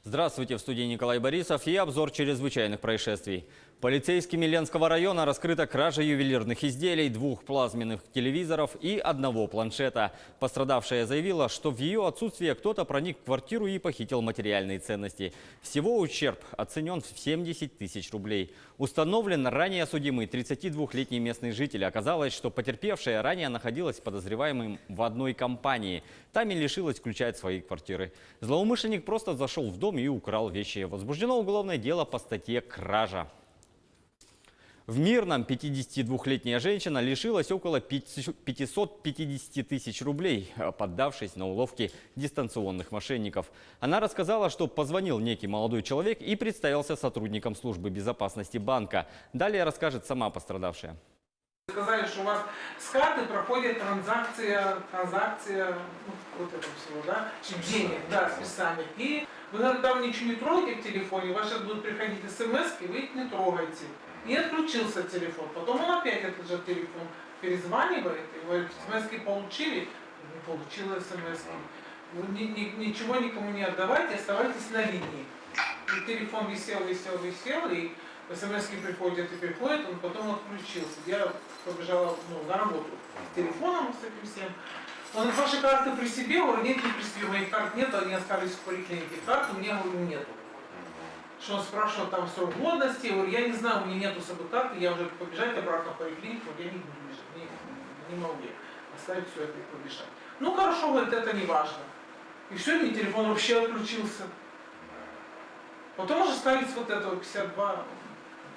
Здравствуйте, в студии Николай Борисов и обзор чрезвычайных происшествий. Полицейскими Ленского района раскрыта кража ювелирных изделий, 2 плазменных телевизоров и 1 планшета. Пострадавшая заявила, что в ее отсутствие кто-то проник в квартиру и похитил материальные ценности. Всего ущерб оценен в 70 тысяч рублей. Установлен ранее судимый 32-летний местный житель. Оказалось, что потерпевшая ранее находилась подозреваемым в одной компании. Там и лишилась ключа от своей квартиры. Злоумышленник просто зашел в дом и украл вещи. Возбуждено уголовное дело по статье «Кража». В Мирном 52-летняя женщина лишилась около 550 тысяч рублей, поддавшись на уловки дистанционных мошенников. Она рассказала, что позвонил некий молодой человек и представился сотрудником службы безопасности банка. Далее расскажет сама пострадавшая. Сказали, что у вас с карты проходит транзакция, вот это всего, да, денег, да, списание. И вы, наверное, там ничего не трогаете в телефоне, у вас сейчас будут приходить смс, и вы их не трогаете. И отключился телефон. Потом он опять этот же телефон перезванивает и говорит, смс получили, не получила смс. Вы ничего никому не отдавайте, оставайтесь на линии. И телефон висел, и смс-ки приходят и приходят, он потом отключился. Я побежала на работу с телефоном, с этим всем. Он говорит, ваши карты при себе? Говорю, нет, не при себе, моих карт нет, они остались в поликлинике. Карт у меня, говорю, нету. Что он спрашивал там срок годности, я говорю, я не знаю, у меня нету с собой карты, я уже побежать обратно в поликлинику, я не буду бежать, не могу оставить все это и побежать. Ну хорошо, говорит, это не важно. И все, и телефон вообще отключился. Потом уже стали с вот этого 52...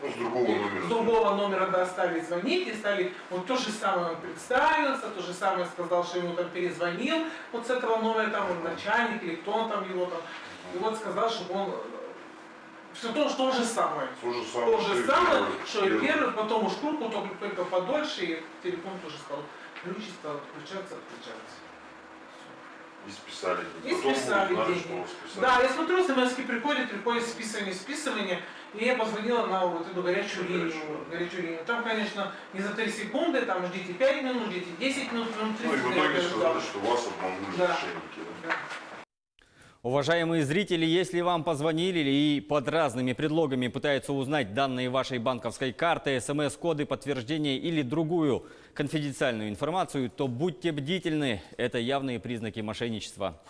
С другого номера, да, стали звонить, и стали, вот то же самое он представился, то же самое сказал, что ему там перезвонил, вот с этого номера, там, он начальник, или кто он там его там, и вот сказал, чтобы он, все то же самое, что и первый, потом уж трубку только подольше, и телефон тоже стал ключи, стал отключаться. И списали. И списали деньги. Да, я смотрю, смс-ки приходят списывание, и я позвонила на вот эту горячую линию. Там, конечно, не за 3 секунды, там ждите 5 минут, ждите 10 минут, 30 минут. Ну и в итоге сказали, что вас обманули мошенники. Да. Уважаемые зрители, если вам позвонили и под разными предлогами пытаются узнать данные вашей банковской карты, смс-коды, подтверждения или другую конфиденциальную информацию, то будьте бдительны. Это явные признаки мошенничества.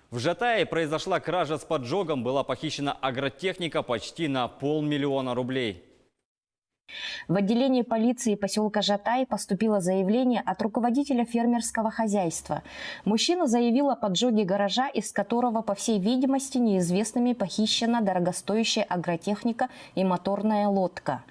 В Жатае произошла кража с поджогом, была похищена агротехника почти на 500 000 рублей. В отделение полиции поселка Жатай поступило заявление от руководителя фермерского хозяйства. Мужчина заявил о поджоге гаража, из которого, по всей видимости, неизвестными похищена дорогостоящая агротехника и моторная лодка.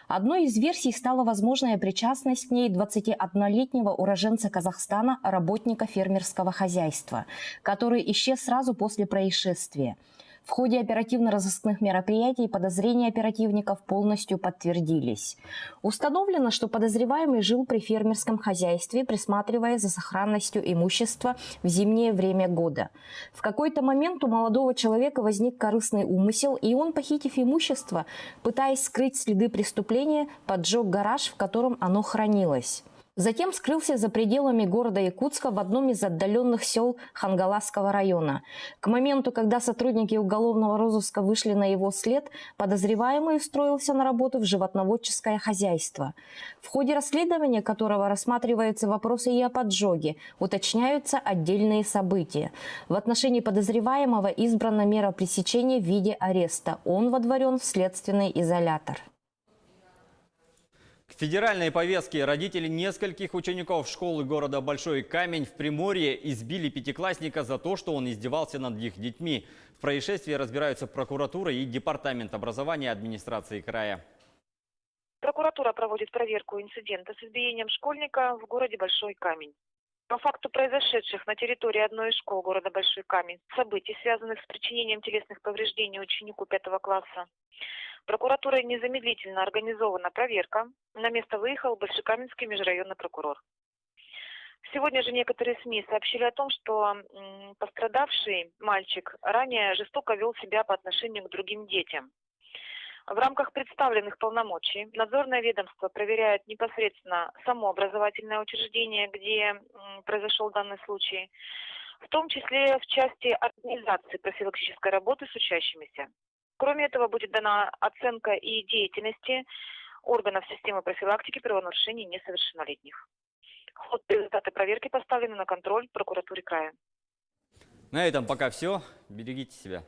Одной из версий стала возможная причастность к ней 21-летнего уроженца Казахстана, работника фермерского хозяйства, который исчез сразу после происшествия. В ходе оперативно-розыскных мероприятий подозрения оперативников полностью подтвердились. Установлено, что подозреваемый жил при фермерском хозяйстве, присматривая за сохранностью имущества в зимнее время года. В какой-то момент у молодого человека возник корыстный умысел, и он, похитив имущество, пытаясь скрыть следы преступления, поджег гараж, в котором оно хранилось. Затем скрылся за пределами города Якутска в одном из отдаленных сел Хангаласского района. К моменту, когда сотрудники уголовного розыска вышли на его след, подозреваемый устроился на работу в животноводческое хозяйство. В ходе расследования которого рассматриваются вопросы и о поджоге, уточняются отдельные события. В отношении подозреваемого избрана мера пресечения в виде ареста. Он водворен в следственный изолятор. К федеральной повестке родители нескольких учеников школы города Большой Камень в Приморье избили 5-классника за то, что он издевался над их детьми. В происшествии разбираются прокуратура и департамент образования администрации края. Прокуратура проводит проверку инцидента с избиением школьника в городе Большой Камень. По факту произошедших на территории одной из школ города Большой Камень событий, связанных с причинением телесных повреждений ученику 5 класса, прокуратурой незамедлительно организована проверка. На место выехал Большекаменский межрайонный прокурор. Сегодня же некоторые СМИ сообщили о том, что пострадавший мальчик ранее жестоко вел себя по отношению к другим детям. В рамках представленных полномочий надзорное ведомство проверяет непосредственно само образовательное учреждение, где произошел данный случай. в том числе в части организации профилактической работы с учащимися. Кроме этого, будет дана оценка и деятельности органов системы профилактики правонарушений несовершеннолетних. Ход и результаты проверки поставлены на контроль прокуратуре края. На этом пока все. Берегите себя.